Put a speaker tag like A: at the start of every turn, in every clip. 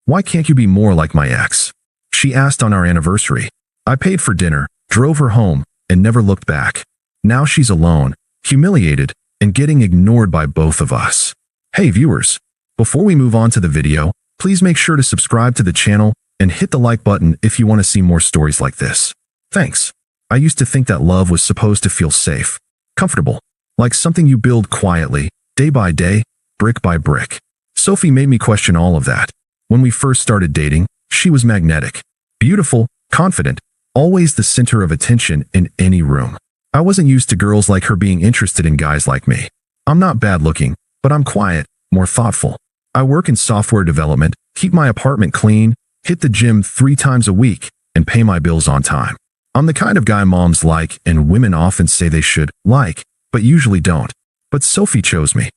A: Why can't you be more like my ex? She asked on our anniversary. I paid for dinner, drove her home, and never looked back. Now she's alone, humiliated, and getting ignored by both of us. Hey viewers, before we move on to the video, please make sure to subscribe to the channel and hit the like button if you want to see more stories like this. Thanks. I used to think that love was supposed to feel safe, comfortable, like something you build quietly, day by day, brick by brick. Sophie made me question all of that. When we first started dating, she was magnetic, beautiful, confident, always the center of attention in any room. I wasn't used to girls like her being interested in guys like me. I'm not bad looking, but I'm quiet, more thoughtful. I work in software development, keep my apartment clean, hit the gym 3 times a week, and pay my bills on time. I'm the kind of guy moms like and women often say they should like, but usually don't. But Sophie chose me.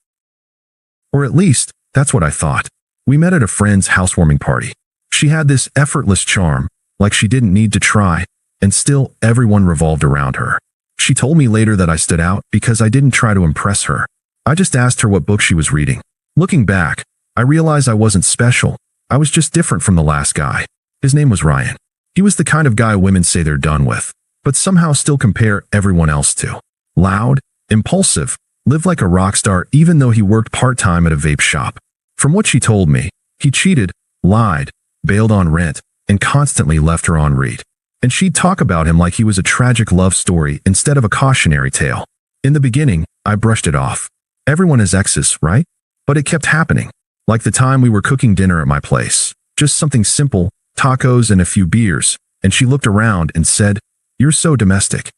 A: Or at least, that's what I thought. We met at a friend's housewarming party. She had this effortless charm, like she didn't need to try, and still everyone revolved around her. She told me later that I stood out because I didn't try to impress her. I just asked her what book she was reading. Looking back, I realized I wasn't special. I was just different from the last guy. His name was Ryan. He was the kind of guy women say they're done with, but somehow still compare everyone else to. Loud, impulsive, lived like a rock star even though he worked part-time at a vape shop. From what she told me, he cheated, lied, bailed on rent, and constantly left her on read. And she'd talk about him like he was a tragic love story instead of a cautionary tale. In the beginning, I brushed it off. Everyone has exes, right? But it kept happening. Like the time we were cooking dinner at my place. Just something simple, tacos and a few beers, and she looked around and said, "You're so domestic."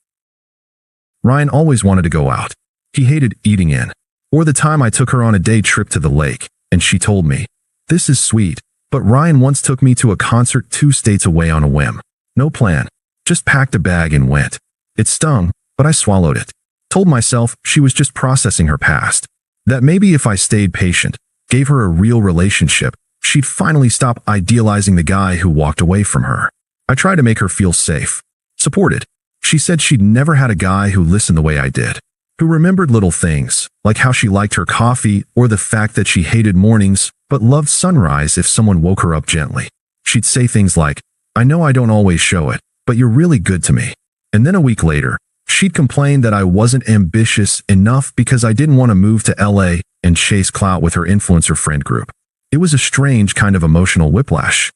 A: Ryan always wanted to go out. He hated eating in. Or the time I took her on a day trip to the lake, and she told me, "This is sweet, but Ryan once took me to a concert 2 states away on a whim. No plan. Just packed a bag and went." It stung, but I swallowed it. Told myself she was just processing her past. That maybe if I stayed patient, gave her a real relationship, she'd finally stop idealizing the guy who walked away from her. I tried to make her feel safe, supported. She said she'd never had a guy who listened the way I did, who remembered little things, like how she liked her coffee or the fact that she hated mornings but loved sunrise if someone woke her up gently. She'd say things like, "I know I don't always show it, but you're really good to me." And then a week later, she'd complain that I wasn't ambitious enough because I didn't want to move to LA and chase clout with her influencer friend group. It was a strange kind of emotional whiplash.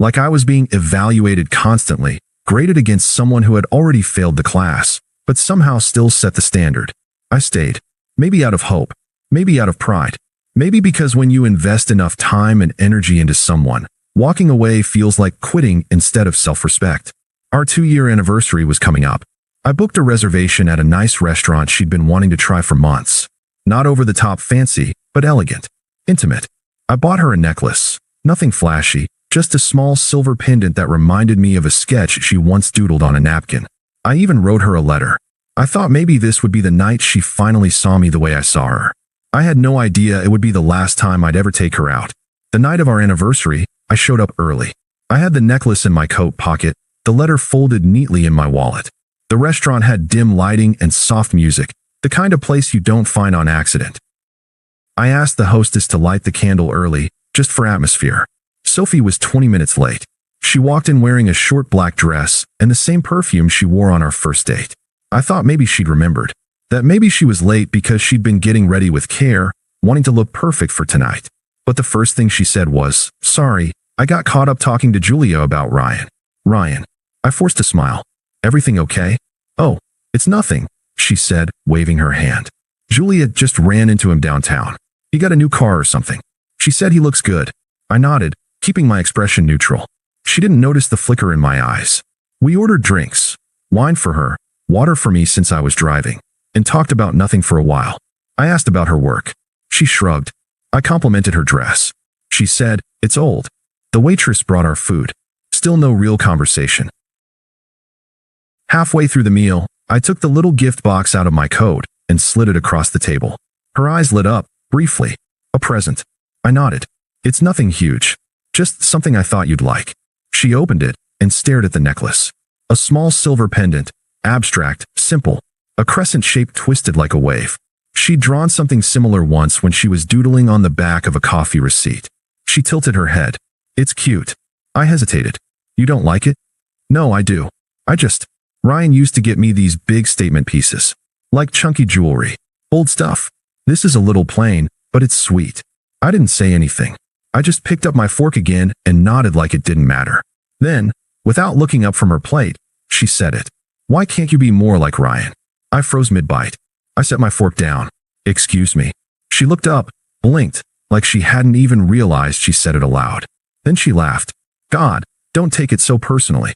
A: Like I was being evaluated constantly, graded against someone who had already failed the class, but somehow still set the standard. I stayed. Maybe out of hope. Maybe out of pride. Maybe because when you invest enough time and energy into someone, walking away feels like quitting instead of self-respect. Our 2-year anniversary was coming up. I booked a reservation at a nice restaurant she'd been wanting to try for months. Not over the top fancy, but elegant. Intimate. I bought her a necklace. Nothing flashy, just a small silver pendant that reminded me of a sketch she once doodled on a napkin. I even wrote her a letter. I thought maybe this would be the night she finally saw me the way I saw her. I had no idea it would be the last time I'd ever take her out. The night of our anniversary, I showed up early. I had the necklace in my coat pocket, the letter folded neatly in my wallet. The restaurant had dim lighting and soft music, the kind of place you don't find on accident. I asked the hostess to light the candle early, just for atmosphere. Sophie was 20 minutes late. She walked in wearing a short black dress and the same perfume she wore on our first date. I thought maybe she'd remembered. That maybe she was late because she'd been getting ready with care, wanting to look perfect for tonight. But the first thing she said was, "Sorry, I got caught up talking to Julia about Ryan." Ryan. I forced a smile. "Everything okay?" "Oh, it's nothing," she said, waving her hand. "Julia just ran into him downtown. He got a new car or something. She said he looks good." I nodded, keeping my expression neutral. She didn't notice the flicker in my eyes. We ordered drinks, wine for her, water for me since I was driving, and talked about nothing for a while. I asked about her work. She shrugged. I complimented her dress. She said, "It's old." The waitress brought our food. Still no real conversation. Halfway through the meal, I took the little gift box out of my coat and slid it across the table. Her eyes lit up, briefly. "A present." I nodded. "It's nothing huge. Just something I thought you'd like." She opened it and stared at the necklace. A small silver pendant, abstract, simple. A crescent shape twisted like a wave. She'd drawn something similar once when she was doodling on the back of a coffee receipt. She tilted her head. It's cute. I hesitated. You don't like it? No, I do. Ryan used to get me these big statement pieces. Like chunky jewelry. Old stuff. This is a little plain, but it's sweet. I didn't say anything. I just picked up my fork again and nodded like it didn't matter. Then, without looking up from her plate, she said it. Why can't you be more like Ryan? I froze mid-bite. I set my fork down. Excuse me. She looked up, blinked, like she hadn't even realized she said it aloud. Then she laughed. God, don't take it so personally.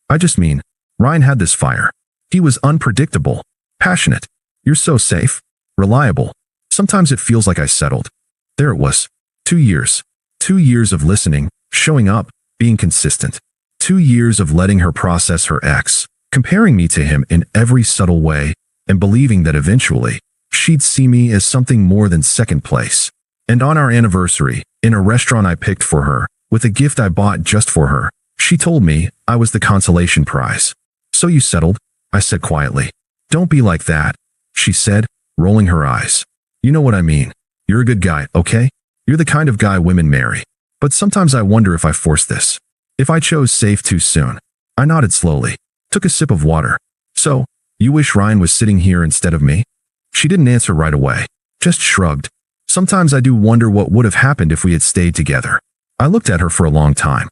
A: I just mean, Ryan had this fire. He was unpredictable, passionate. You're so safe, reliable. Sometimes it feels like I settled. There it was. 2 years. 2 years of listening, showing up, being consistent. 2 years of letting her process her ex, comparing me to him in every subtle way, and believing that eventually, she'd see me as something more than second place. And on our anniversary, in a restaurant I picked for her, with a gift I bought just for her, she told me I was the consolation prize. So you settled? I said quietly. Don't be like that, she said, rolling her eyes. You know what I mean. You're a good guy, okay? You're the kind of guy women marry. But sometimes I wonder if I forced this. If I chose safe too soon. I nodded slowly, took a sip of water. So, you wish Ryan was sitting here instead of me? She didn't answer right away, just shrugged. Sometimes I do wonder what would have happened if we had stayed together. I looked at her for a long time.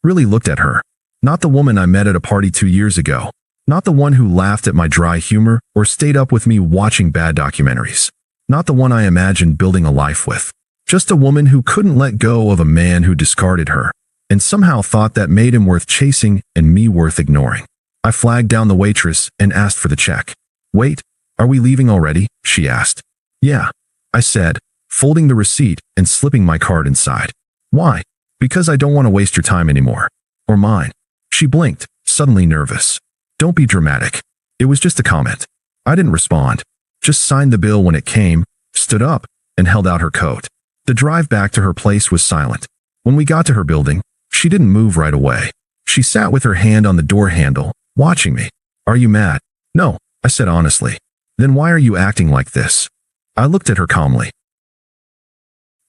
A: Really looked at her. Not the woman I met at a party 2 years ago. Not the one who laughed at my dry humor or stayed up with me watching bad documentaries. Not the one I imagined building a life with. Just a woman who couldn't let go of a man who discarded her, and somehow thought that made him worth chasing and me worth ignoring. I flagged down the waitress and asked for the check. Wait, are we leaving already? She asked. Yeah, I said, folding the receipt and slipping my card inside. Why? Because I don't want to waste your time anymore. Or mine. She blinked, suddenly nervous. Don't be dramatic. It was just a comment. I didn't respond. Just signed the bill when it came, stood up, and held out her coat. The drive back to her place was silent. When we got to her building, she didn't move right away. She sat with her hand on the door handle, watching me. Are you mad? No, I said honestly. Then why are you acting like this? I looked at her calmly.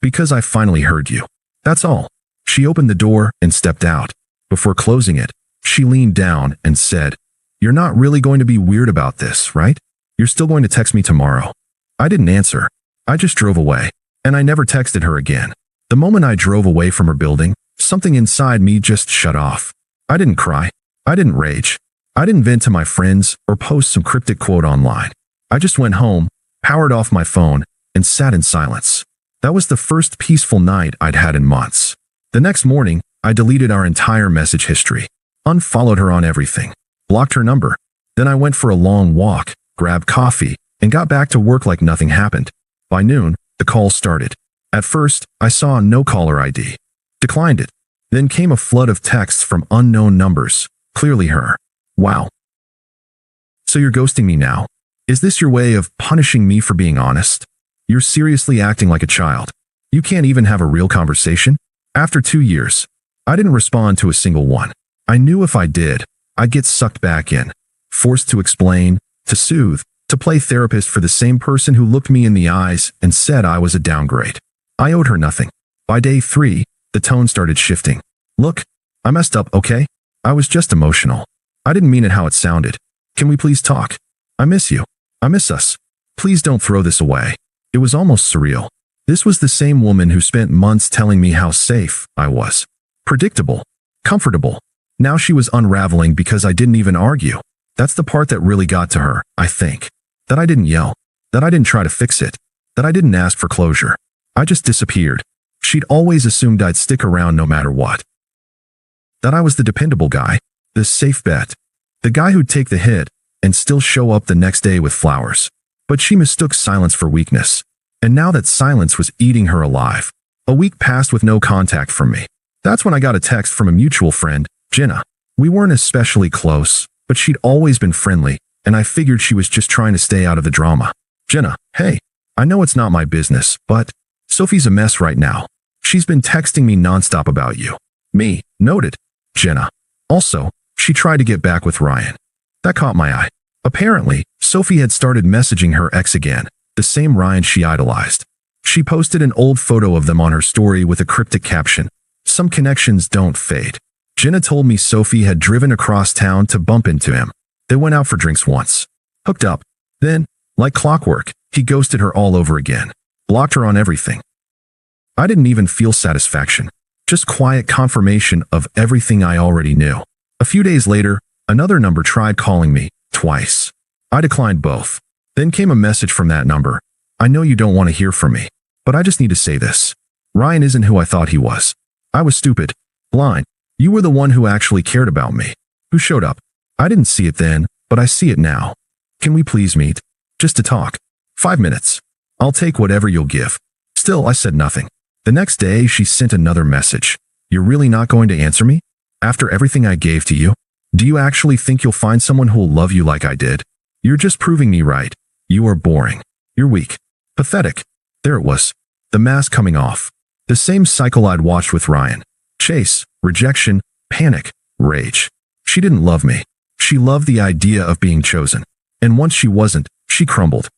A: Because I finally heard you. That's all. She opened the door and stepped out. Before closing it, she leaned down and said, You're not really going to be weird about this, right? You're still going to text me tomorrow. I didn't answer. I just drove away. And I never texted her again. The moment I drove away from her building, something inside me just shut off. I didn't cry. I didn't rage. I didn't vent to my friends or post some cryptic quote online. I just went home, powered off my phone, and sat in silence. That was the first peaceful night I'd had in months. The next morning, I deleted our entire message history, unfollowed her on everything, blocked her number. Then I went for a long walk, grabbed coffee, and got back to work like nothing happened. By noon, the call started. At first, I saw a no-caller ID. Declined it. Then came a flood of texts from unknown numbers, clearly her. Wow. So you're ghosting me now? Is this your way of punishing me for being honest? You're seriously acting like a child. You can't even have a real conversation? After 2 years, I didn't respond to a single one. I knew if I did, I'd get sucked back in, forced to explain, to soothe, to play therapist for the same person who looked me in the eyes and said I was a downgrade. I owed her nothing. By day 3, the tone started shifting. Look, I messed up, okay? I was just emotional. I didn't mean it how it sounded. Can we please talk? I miss you. I miss us. Please don't throw this away. It was almost surreal. This was the same woman who spent months telling me how safe I was. Predictable. Comfortable. Now she was unraveling because I didn't even argue. That's the part that really got to her, I think. That I didn't yell. That I didn't try to fix it. That I didn't ask for closure. I just disappeared. She'd always assumed I'd stick around no matter what. That I was the dependable guy. The safe bet. The guy who'd take the hit and still show up the next day with flowers. But she mistook silence for weakness. And now that silence was eating her alive. A week passed with no contact from me. That's when I got a text from a mutual friend, Jenna. We weren't especially close, but she'd always been friendly, and I figured she was just trying to stay out of the drama. Jenna, hey, I know it's not my business, but Sophie's a mess right now. She's been texting me nonstop about you. Me, noted. Jenna. Also, she tried to get back with Ryan. That caught my eye. Apparently, Sophie had started messaging her ex again, the same Ryan she idolized. She posted an old photo of them on her story with a cryptic caption, "Some connections don't fade." Jenna told me Sophie had driven across town to bump into him. They went out for drinks once. Hooked up. Then, like clockwork, he ghosted her all over again. Blocked her on everything. I didn't even feel satisfaction. Just quiet confirmation of everything I already knew. A few days later, another number tried calling me, twice. I declined both. Then came a message from that number. "I know you don't want to hear from me, but I just need to say this. Ryan isn't who I thought he was. I was stupid. Blind. You were the one who actually cared about me. Who showed up. I didn't see it then, but I see it now. Can we please meet? Just to talk. 5 minutes. I'll take whatever you'll give." Still, I said nothing. The next day, she sent another message. "You're really not going to answer me? After everything I gave to you? Do you actually think you'll find someone who'll love you like I did? You're just proving me right. You are boring. You're weak. Pathetic." There it was. The mask coming off. The same cycle I'd watched with Ryan. Chase, rejection, panic, rage. She didn't love me. She loved the idea of being chosen. And once she wasn't, she crumbled.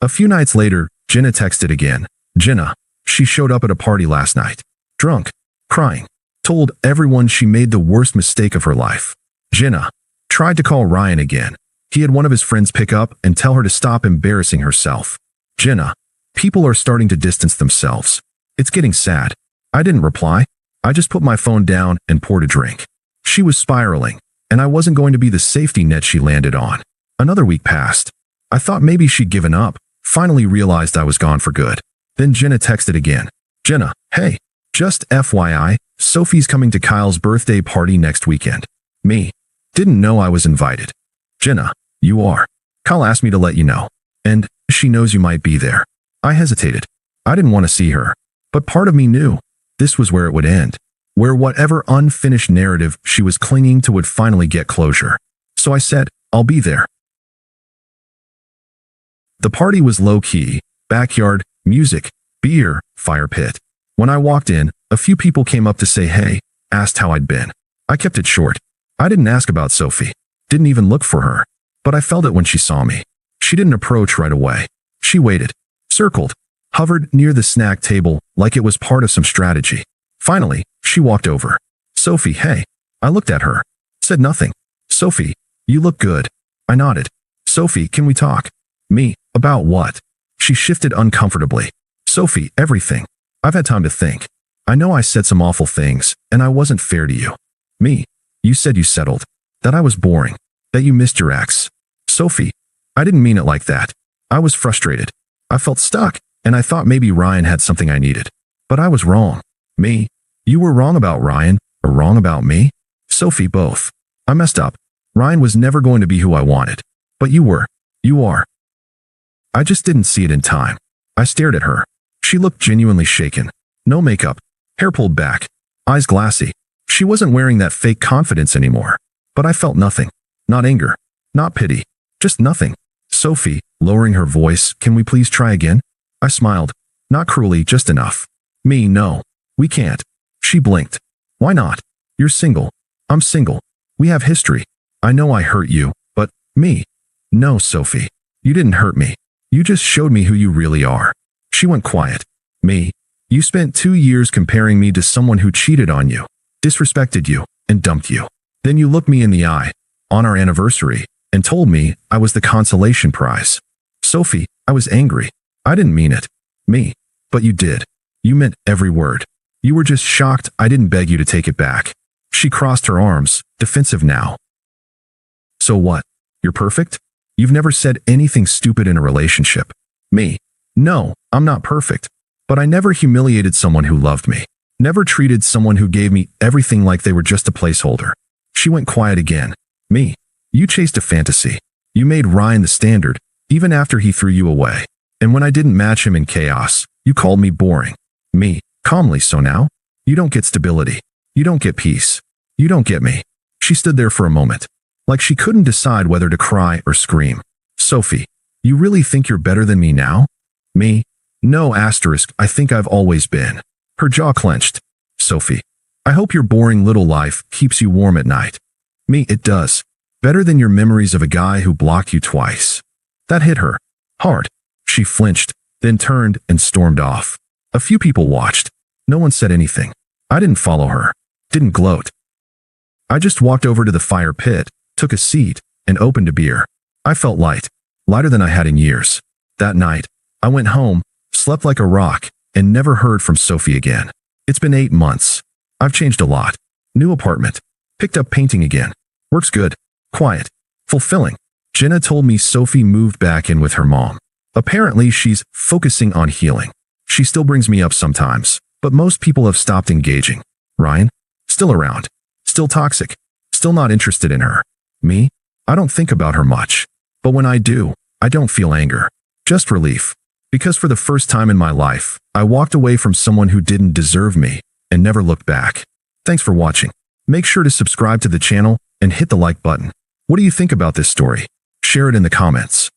A: A few nights later, Jenna texted again. Jenna. She showed up at a party last night. Drunk. Crying. Told everyone she made the worst mistake of her life. Jenna. Tried to call Ryan again. He had one of his friends pick up and tell her to stop embarrassing herself. Jenna. People are starting to distance themselves. It's getting sad. I didn't reply. I just put my phone down and poured a drink. She was spiraling, and I wasn't going to be the safety net she landed on. Another week passed. I thought maybe she'd given up. Finally realized I was gone for good. Then Jenna texted again. Jenna, hey, just FYI, Sophie's coming to Kyle's birthday party next weekend. Me. Didn't know I was invited. Jenna, you are. Kyle asked me to let you know. And she knows you might be there. I hesitated. I didn't want to see her. But part of me knew this was where it would end. Where whatever unfinished narrative she was clinging to would finally get closure. So I said, I'll be there. The party was low-key, backyard, music, beer, fire pit. When I walked in, a few people came up to say hey, asked how I'd been. I kept it short. I didn't ask about Sophie. Didn't even look for her. But I felt it when she saw me. She didn't approach right away. She waited, circled, hovered near the snack table like it was part of some strategy. Finally, she walked over. Sophie, hey. I looked at her. Said nothing. Sophie, you look good. I nodded. Sophie, can we talk? Me, about what? She shifted uncomfortably. Sophie, everything. I've had time to think. I know I said some awful things, and I wasn't fair to you. Me, you said you settled. That I was boring. That you missed your ex. Sophie, I didn't mean it like that. I was frustrated. I felt stuck, and I thought maybe Ryan had something I needed. But I was wrong. Me, you were wrong about Ryan, or wrong about me? Sophie, both. I messed up. Ryan was never going to be who I wanted. But you were. You are. I just didn't see it in time. I stared at her. She looked genuinely shaken. No makeup. Hair pulled back. Eyes glassy. She wasn't wearing that fake confidence anymore. But I felt nothing. Not anger. Not pity. Just nothing. Sophie, lowering her voice, can we please try again? I smiled. Not cruelly, just enough. Me, no. We can't. She blinked. Why not? You're single. I'm single. We have history. I know I hurt you, but me. No, Sophie. You didn't hurt me. You just showed me who you really are. She went quiet. Me. You spent 2 years comparing me to someone who cheated on you, disrespected you, and dumped you. Then you looked me in the eye, on our anniversary, and told me I was the consolation prize. Sophie, I was angry. I didn't mean it. Me. But you did. You meant every word. You were just shocked I didn't beg you to take it back. She crossed her arms, defensive now. So what? You're perfect? You've never said anything stupid in a relationship. Me. No, I'm not perfect. But I never humiliated someone who loved me. Never treated someone who gave me everything like they were just a placeholder. She went quiet again. Me. You chased a fantasy. You made Ryan the standard, even after he threw you away. And when I didn't match him in chaos, you called me boring. Me. Calmly, so now? You don't get stability. You don't get peace. You don't get me. She stood there for a moment. Like she couldn't decide whether to cry or scream. Sophie, you really think you're better than me now? Me? No, asterisk, I think I've always been. Her jaw clenched. Sophie, I hope your boring little life keeps you warm at night. Me, it does. Better than your memories of a guy who blocked you twice. That hit her. Hard. She flinched, then turned and stormed off. A few people watched. No one said anything. I didn't follow her, didn't gloat. I just walked over to the fire pit, took a seat, and opened a beer. I felt light, lighter than I had in years. That night, I went home, slept like a rock, and never heard from Sophie again. It's been 8 months. I've changed a lot. New apartment. Picked up painting again. Works good. Quiet. Fulfilling. Jenna told me Sophie moved back in with her mom. Apparently, she's focusing on healing. She still brings me up sometimes, but most people have stopped engaging. Ryan? Still around. Still toxic. Still not interested in her. Me? I don't think about her much. But when I do, I don't feel anger. Just relief. Because for the first time in my life, I walked away from someone who didn't deserve me and never looked back. Thanks for watching. Make sure to subscribe to the channel and hit the like button. What do you think about this story? Share it in the comments.